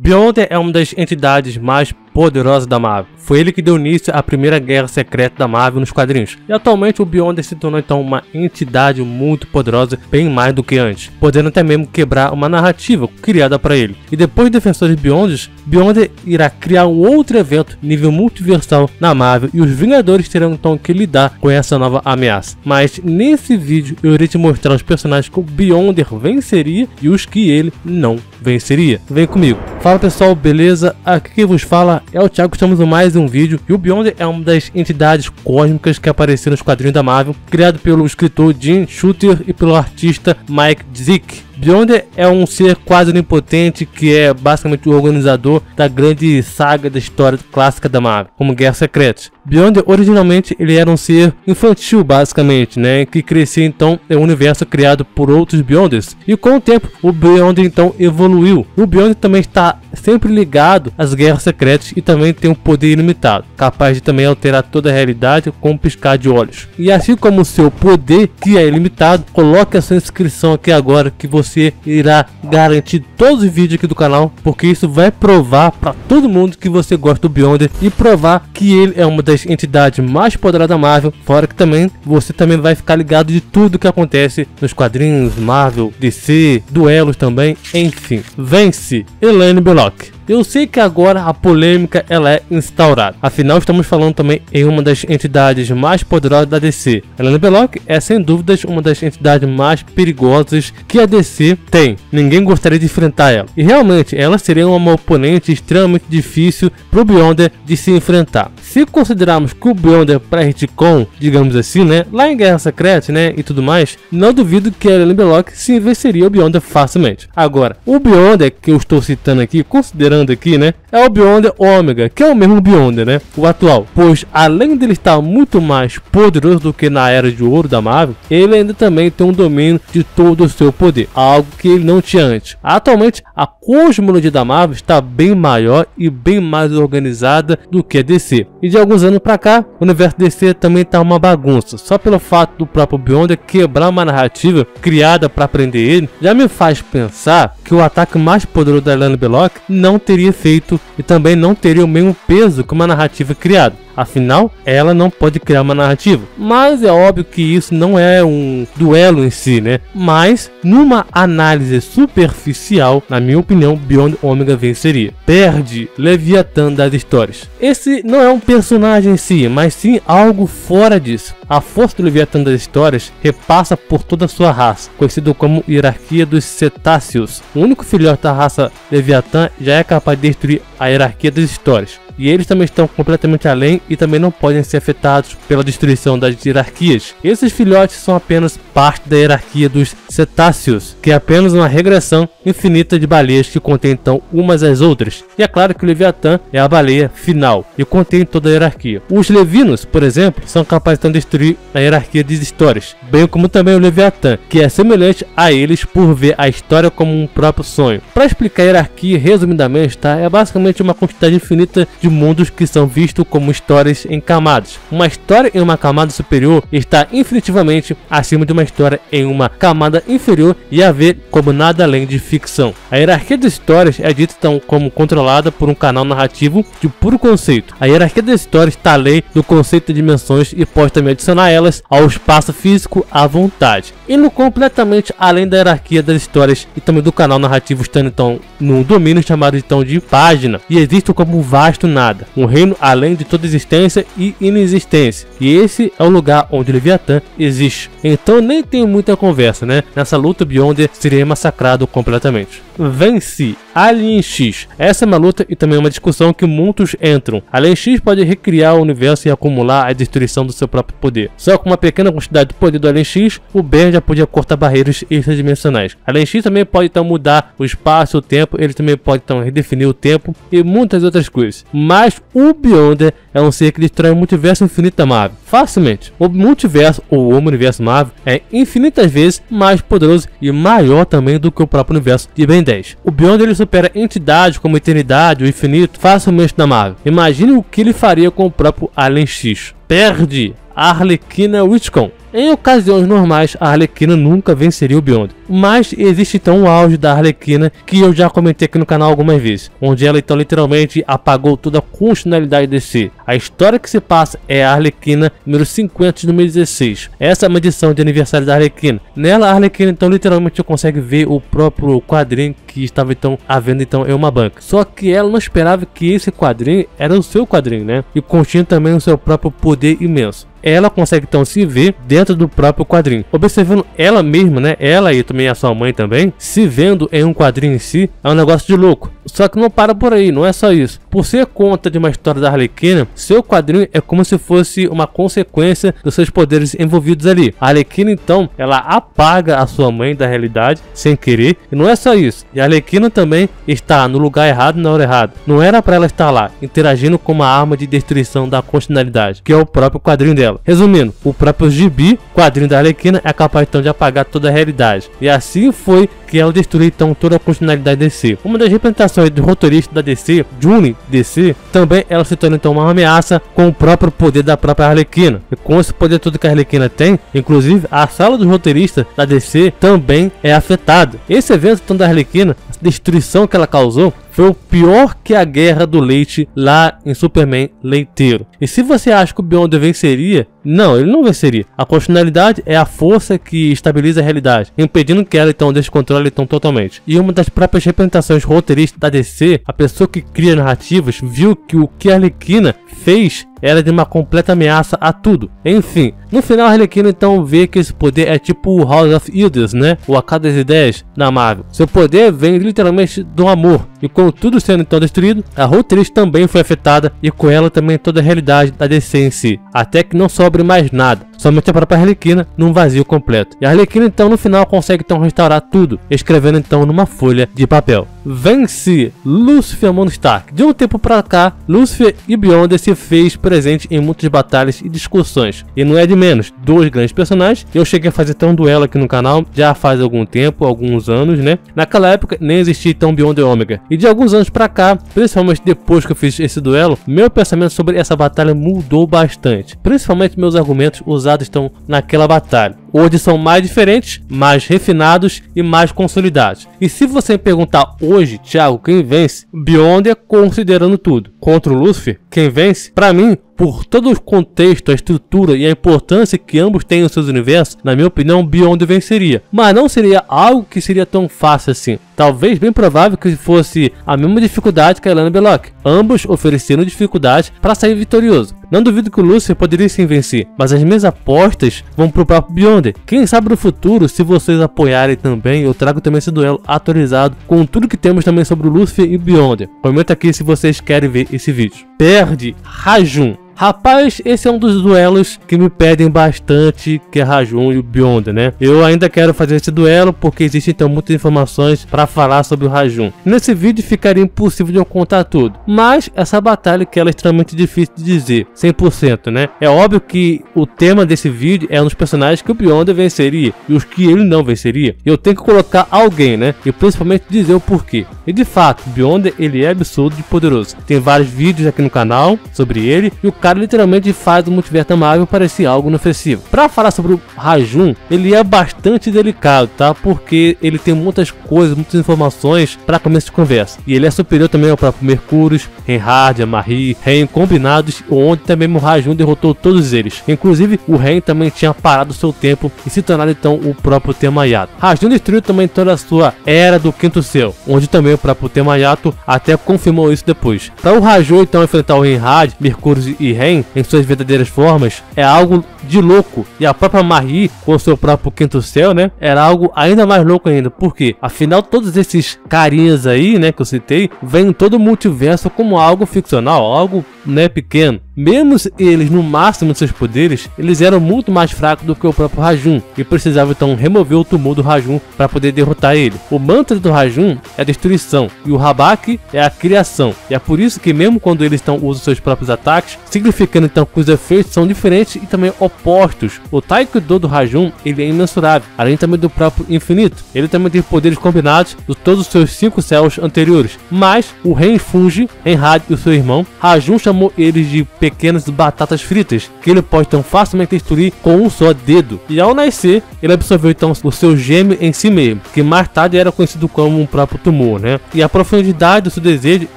Beyonder é uma das entidades mais poderosas da Marvel. Foi ele que deu início à primeira guerra secreta da Marvel nos quadrinhos. E atualmente o Beyonder se tornou então uma entidade muito poderosa, bem mais do que antes, podendo até mesmo quebrar uma narrativa criada para ele. E depois de Defensores Beyonders, Beyonder irá criar um outro evento nível multiversal na Marvel e os Vingadores terão então que lidar com essa nova ameaça. Mas nesse vídeo eu irei te mostrar os personagens que o Beyonder venceria e os que ele não venceria. Vem comigo. Fala pessoal, beleza? Aqui quem vos fala é o Thiago, estamos em mais um vídeo. E o Beyonder é uma das entidades cósmicas que apareceram nos quadrinhos da Marvel, criado pelo escritor Jim Shooter e pelo artista Mike Zeck. Beyonder é um ser quase onipotente que é basicamente o organizador da grande saga da história clássica da Marvel, como Guerras Secretas. Beyonder originalmente ele era um ser infantil basicamente, né, que crescia então em um universo criado por outros Beyonders. E com o tempo o Beyonder então evoluiu. O Beyonder também está sempre ligado às Guerras Secretas e também tem um poder ilimitado, capaz de também alterar toda a realidade com um piscar de olhos. E assim como o seu poder que é ilimitado, coloque a sua inscrição aqui agora que você irá garantir todos os vídeos aqui do canal, porque isso vai provar para todo mundo que você gosta do Beyonder e provar que ele é uma das entidades mais poderosas da Marvel, fora que também você também vai ficar ligado de tudo que acontece nos quadrinhos Marvel, DC, duelos também, enfim. Vence Elaine Belloq. Eu sei que agora a polêmica ela é instaurada, afinal estamos falando também em uma das entidades mais poderosas da DC. Elaine Belloq é sem dúvidas uma das entidades mais perigosas que a DC tem. Ninguém gostaria de enfrentar ela. E realmente ela seria uma oponente extremamente difícil para o Beyonder de se enfrentar. Se considerarmos que o Beyonder para retcon, digamos assim, né, lá em Guerra Secreta, né, e tudo mais, não duvido que a Elaine Belloq se venceria o Beyonder facilmente. Agora, o Beyonder que eu estou citando aqui, considerando aqui, né, é o Beyonder Ômega, que é o mesmo Beyonder, né, o atual, pois além dele estar muito mais poderoso do que na Era de Ouro da Marvel, ele ainda também tem um domínio de todo o seu poder, algo que ele não tinha antes. Atualmente a cosmologia da Marvel está bem maior e bem mais organizada do que a DC. E de alguns anos pra cá, o universo DC também tá uma bagunça. Só pelo fato do próprio Beyonder quebrar uma narrativa criada para prender ele, já me faz pensar que o ataque mais poderoso da Elaine Belloq não teria feito e também não teria o mesmo peso que uma narrativa criada. Afinal, ela não pode criar uma narrativa. Mas é óbvio que isso não é um duelo em si, né? Mas, numa análise superficial, na minha opinião, Beyonder Ômega venceria. Perde Leviatã das histórias. Esse não é um personagem em si, mas sim algo fora disso. A força do Leviatã das histórias repassa por toda a sua raça, conhecido como hierarquia dos cetáceos. O único filhote da raça Leviatã já é capaz de destruir a hierarquia das histórias. E eles também estão completamente além e também não podem ser afetados pela destruição das hierarquias. Esses filhotes são apenas parte da hierarquia dos cetáceos, que é apenas uma regressão infinita de baleias que contém então umas às outras. E é claro que o Leviatã é a baleia final e contém toda a hierarquia. Os Levinos, por exemplo, são capazes de destruir a hierarquia das histórias, bem como também o Leviatã, que é semelhante a eles por ver a história como um próprio sonho. Para explicar a hierarquia resumidamente, tá? É basicamente uma quantidade infinita de mundos que são vistos como histórias em camadas. Uma história em uma camada superior está infinitivamente acima de uma história em uma camada inferior e a ver como nada além de ficção. A hierarquia das histórias é dita então como controlada por um canal narrativo de puro conceito. A hierarquia das histórias está além do conceito de dimensões e pode também adicionar elas ao espaço físico à vontade. Indo completamente além da hierarquia das histórias e também do canal narrativo, estando então num domínio chamado então de página, e existe como um vasto nada, um reino além de toda existência e inexistência, e esse é o lugar onde o Leviatã existe. Então nem tem muita conversa, né? Nessa luta Beyonder seria massacrado completamente. Vence Alien X. Essa é uma luta e também uma discussão que muitos entram. Alien X pode recriar o universo e acumular a destruição do seu próprio poder. Só com uma pequena quantidade de poder do Alien X, o Ben já podia cortar barreiras extradimensionais. Alien X também pode então mudar o espaço e o tempo, ele também pode então redefinir o tempo e muitas outras coisas. Mas o Beyonder é um ser que destrói o multiverso infinito da Marvel facilmente. O multiverso ou o universo Marvel é infinitas vezes mais poderoso e maior também do que o próprio universo de Ben 10. O Beyonder ele supera entidades como a eternidade, o infinito facilmente na Marvel. Imagine o que ele faria com o próprio Alien X. Perde Arlequina Witcon. Em ocasiões normais, a Arlequina nunca venceria o Beyonder. Mas existe então o auge da Arlequina, que eu já comentei aqui no canal algumas vezes, onde ela então literalmente apagou toda a continuidade DC. A história que se passa é a Arlequina número 50 de 2016. Essa é uma edição de aniversário da Arlequina. Nela, a Arlequina então literalmente consegue ver o próprio quadrinho que estava então à venda então em uma banca. Só que ela não esperava que esse quadrinho era o seu quadrinho, né? E continha também o seu próprio poder imenso. Ela consegue então se ver dentro do próprio quadrinho, observando ela mesma, né? Ela e também a sua mãe também, se vendo em um quadrinho em si, é um negócio de louco. Só que não para por aí, não é só isso. Por ser conta de uma história da Arlequina, seu quadrinho é como se fosse uma consequência dos seus poderes envolvidos ali. A Arlequina então, ela apaga a sua mãe da realidade sem querer, e não é só isso. E a Arlequina também está no lugar errado na hora errada. Não era para ela estar lá, interagindo com uma arma de destruição da continuidade, que é o próprio quadrinho dela. Resumindo, o próprio gibi, quadrinho da Arlequina, é capaz então de apagar toda a realidade. E assim foi que ela destruiu então toda a continuidade DC. Uma das representações do roteirista da DC, Juni DC, também ela se torna então uma ameaça com o próprio poder da própria Arlequina. E com esse poder todo que a Arlequina tem, inclusive a sala dos roteiristas da DC também é afetada. Esse evento então da Arlequina, a destruição que ela causou, foi o pior que a Guerra do Leite lá em Superman Leiteiro. E se você acha que o Beyonder venceria, não, ele não venceria. A continuidade é a força que estabiliza a realidade, impedindo que ela então descontrole então totalmente. E uma das próprias representações roteiristas da DC, a pessoa que cria narrativas, viu que o que a Arlequina fez era de uma completa ameaça a tudo. Enfim, no final a Arlequina então vê que esse poder é tipo o House of Idiots, né? O Arcade das Ideias da Marvel. Seu poder vem literalmente do amor. E com tudo sendo então destruído, a roteirista também foi afetada e com ela também toda a realidade da DC em si. Até que não sobre mais nada, somente a própria Arlequina num vazio completo. E a Arlequina então no final consegue então restaurar tudo, escrevendo então numa folha de papel. Vence Lúcifer Stark. De um tempo pra cá, Lúcifer e Beyonder se fez presente em muitas batalhas e discussões. E não é de menos, dois grandes personagens. Eu cheguei a fazer até um duelo aqui no canal, já faz algum tempo, alguns anos, né? Naquela época nem existia então Beyonder Ômega. E de alguns anos pra cá, principalmente depois que eu fiz esse duelo, meu pensamento sobre essa batalha mudou bastante. Principalmente meus argumentos usados estão naquela batalha. Hoje são mais diferentes, mais refinados e mais consolidados. E se você me perguntar hoje, Thiago, quem vence? Beyonder, considerando tudo. Contra o Lúcifer, quem vence? Pra mim, por todo o contexto, a estrutura e a importância que ambos têm nos seus universos, na minha opinião, Beyonder venceria. Mas não seria algo que seria tão fácil assim. Talvez bem provável que fosse a mesma dificuldade que a Elana Belloc. Ambos ofereceram dificuldades para sair vitorioso. Não duvido que o Lúcifer poderia sim vencer, mas as minhas apostas vão pro próprio Beyonder. Quem sabe no futuro, se vocês apoiarem também, eu trago também esse duelo atualizado com tudo que temos também sobre o Lúcifer e o Beyonder. Comenta aqui se vocês querem ver esse vídeo. Perde Rajum. Rapaz, esse é um dos duelos que me pedem bastante, que é Rajum e o Beyonder, né? Eu ainda quero fazer esse duelo porque existem então muitas informações para falar sobre o Rajum. Nesse vídeo ficaria impossível de eu contar tudo, mas essa batalha que ela é extremamente difícil de dizer, 100%, né? É óbvio que o tema desse vídeo é um dos personagens que o Beyonder venceria e os que ele não venceria. Eu tenho que colocar alguém, né? E principalmente dizer o porquê. E de fato, o Beyonder, ele é absurdo de poderoso. Tem vários vídeos aqui no canal sobre ele e o cara literalmente faz o multiverso da Marvel parecer algo inofensivo. Para falar sobre o Rajum, ele é bastante delicado, tá? Porque ele tem muitas coisas, muitas informações para começo de conversa. E ele é superior também ao próprio Mercúrio, Reinhard, Marie, Rein combinados, onde também o Rajum derrotou todos eles. Inclusive, o Rein também tinha parado seu tempo e se tornado então o próprio Tema-Yato. Rajum destruiu também toda a sua Era do Quinto Céu, onde também o próprio Tema-Yato até confirmou isso depois. Para o Rajum então enfrentar o Reinhard, Mercúrio e Rein em suas verdadeiras formas é algo de louco. E a própria Marie com seu próprio Quinto Céu, né, era algo ainda mais louco ainda. Porque afinal todos esses carinhas aí, né, que eu citei, vêm todo o multiverso como algo ficcional, algo, né, pequeno. Mesmo eles no máximo de seus poderes, eles eram muito mais fracos do que o próprio Rajum e precisavam então remover o tumor do Rajum para poder derrotar ele. O mantra do Rajum é a destruição e o Rabak é a criação. E é por isso que mesmo quando eles então usam seus próprios ataques, significando então que os efeitos são diferentes e também opostos. O Taekwondo do Rajum, ele é imensurável, além também do próprio infinito. Ele também tem poderes combinados de todos os seus 5 céus anteriores. Mas o Rein Fungi, Reinhard e o seu irmão, Rajum chamou eles de pequenas batatas fritas, que ele pode então facilmente destruir com um só dedo. E ao nascer, ele absorveu então o seu gêmeo em si mesmo, que mais tarde era conhecido como um próprio tumor, né? E a profundidade do seu desejo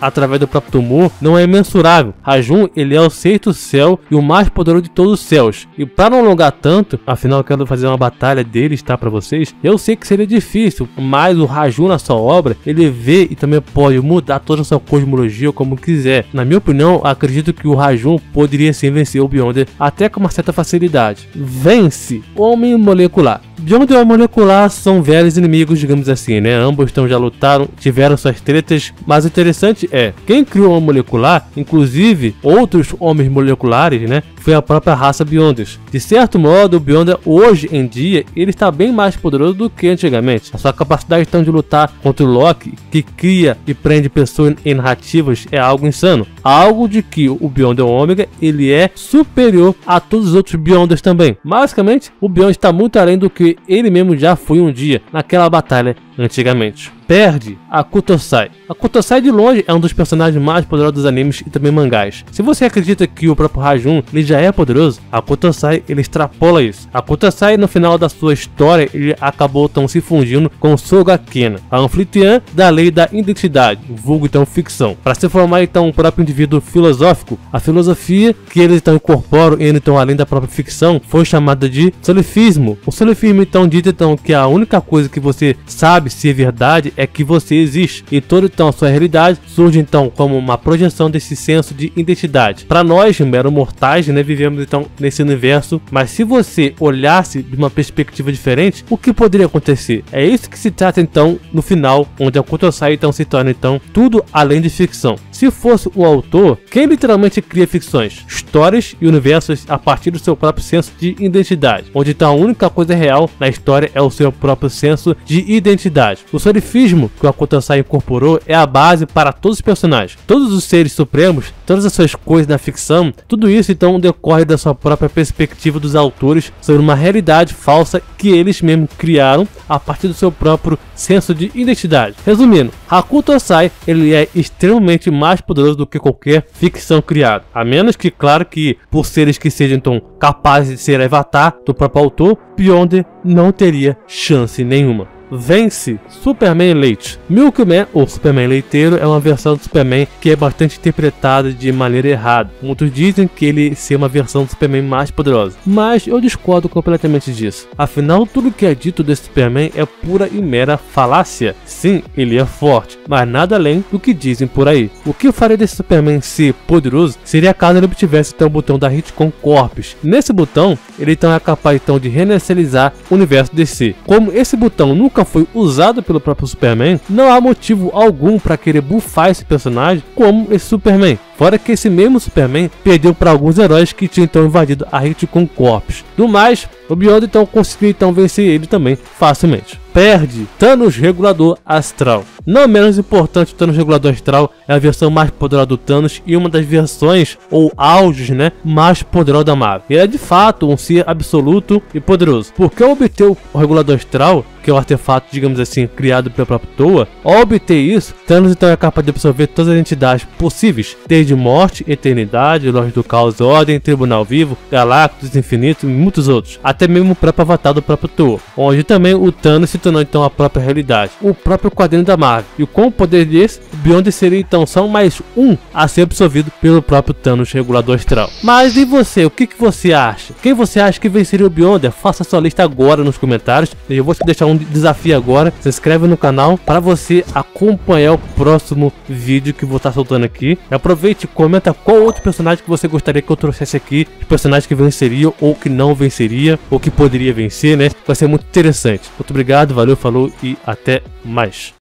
através do próprio tumor não é imensurável. Rajun, ele é o sexto céu e o mais poderoso de todos os céus. E para não alongar tanto, afinal eu quero fazer uma batalha deles, tá, para vocês. Eu sei que seria difícil, mas o Rajun na sua obra, ele vê e também pode mudar toda a sua cosmologia como quiser. Na minha opinião, acredito que o Rajun poderia sim vencer o Beyonder até com uma certa facilidade. Vence Homem Molecular. Beyonder e o Homem Molecular são velhos inimigos, digamos assim, né? Ambos então já lutaram, tiveram suas tretas, mas o interessante é, quem criou o Homem Molecular, inclusive outros homens moleculares, né? Foi a própria raça Beyonders. De certo modo, o Beyonder hoje em dia, ele está bem mais poderoso do que antigamente. A sua capacidade então de lutar contra o Loki, que cria e prende pessoas em narrativas, é algo insano. Algo de que o Beyonder Ômega, ele é superior a todos os outros Beyonders também. Basicamente, o Beyonder está muito além do que ele mesmo já foi um dia, naquela batalha antigamente. Perde Akutosai. Akutosai de longe é um dos personagens mais poderosos dos animes e também mangás. Se você acredita que o próprio Rajun ele já é poderoso, Akutosai ele extrapola isso. Akutosai no final da sua história ele acabou tão se fundindo com Sogakena, a anfitriã da lei da identidade, vulgo então ficção, para se formar então um próprio indivíduo filosófico. A filosofia que eles então incorporam então além da própria ficção foi chamada de solifismo. O solifismo então diz então que a única coisa que você sabe se é verdade é que você existe, e toda então a sua realidade surge então como uma projeção desse senso de identidade. Para nós, mero mortais, né, vivemos então nesse universo, mas se você olhasse de uma perspectiva diferente, o que poderia acontecer? É isso que se trata então no final, onde a Akutosai então se torna então tudo além de ficção. Se fosse o autor, quem literalmente cria ficções, histórias e universos a partir do seu próprio senso de identidade, onde então a única coisa real na história é o seu próprio senso de identidade. O solifismo que o Akutosai incorporou é a base para todos os personagens, todos os seres supremos, todas as suas coisas da ficção. Tudo isso então decorre da sua própria perspectiva dos autores sobre uma realidade falsa que eles mesmos criaram a partir do seu próprio senso de identidade. Resumindo, Akutosai ele é extremamente mais poderoso do que qualquer ficção criada, a menos que, claro, que por seres que sejam então capazes de ser avatar do próprio autor, Beyonder não teria chance nenhuma. Vence Superman Leite. Milkman, ou Superman Leiteiro, é uma versão do Superman que é bastante interpretada de maneira errada. Muitos dizem que ele é uma versão do Superman mais poderosa, mas eu discordo completamente disso. Afinal, tudo que é dito desse Superman é pura e mera falácia. Sim, ele é forte, mas nada além do que dizem por aí. O que faria desse Superman ser poderoso seria caso ele obtivesse então o botão da Hitcom Corps. Nesse botão, ele então é capaz então de reinicializar o universo DC. Como esse botão nunca foi usado pelo próprio Superman, não há motivo algum para querer buffar esse personagem como esse Superman. Fora que esse mesmo Superman perdeu para alguns heróis que tinham então invadido a Hitcom Corps. Do mais, o Beyonder então conseguiu então vencer ele também facilmente. Perde Thanos Regulador Astral. Não menos importante, o Thanos Regulador Astral é a versão mais poderosa do Thanos e uma das versões ou áudios, né, mais poderosa da Marvel. Ele é de fato um ser absoluto e poderoso. Porque ao obter o Regulador Astral, que é o artefato, digamos assim, criado pela própria Toa, ao obter isso, Thanos então é capaz de absorver todas as entidades possíveis, desde morte, eternidade, Loja do Caos, Ordem, Tribunal Vivo, Galactus, Infinito e muitos outros, até mesmo o próprio avatar do próprio Toa, onde também o Thanos se tornou então a própria realidade, o próprio quadrinho da Marvel. E com o poder desse, o Beyonder seria então só mais um a ser absorvido pelo próprio Thanos Regulador Astral. Mas e você, o que você acha? Quem você acha que venceria o Beyonder? Faça sua lista agora nos comentários. Eu vou te deixar um desafio agora. Se inscreve no canal para você acompanhar o próximo vídeo que vou estar soltando aqui. Aproveite e comenta qual outro personagem que você gostaria que eu trouxesse aqui, os personagens que venceriam ou que não venceria, ou que poderia vencer, né? Vai ser muito interessante. Muito obrigado, valeu, falou e até mais.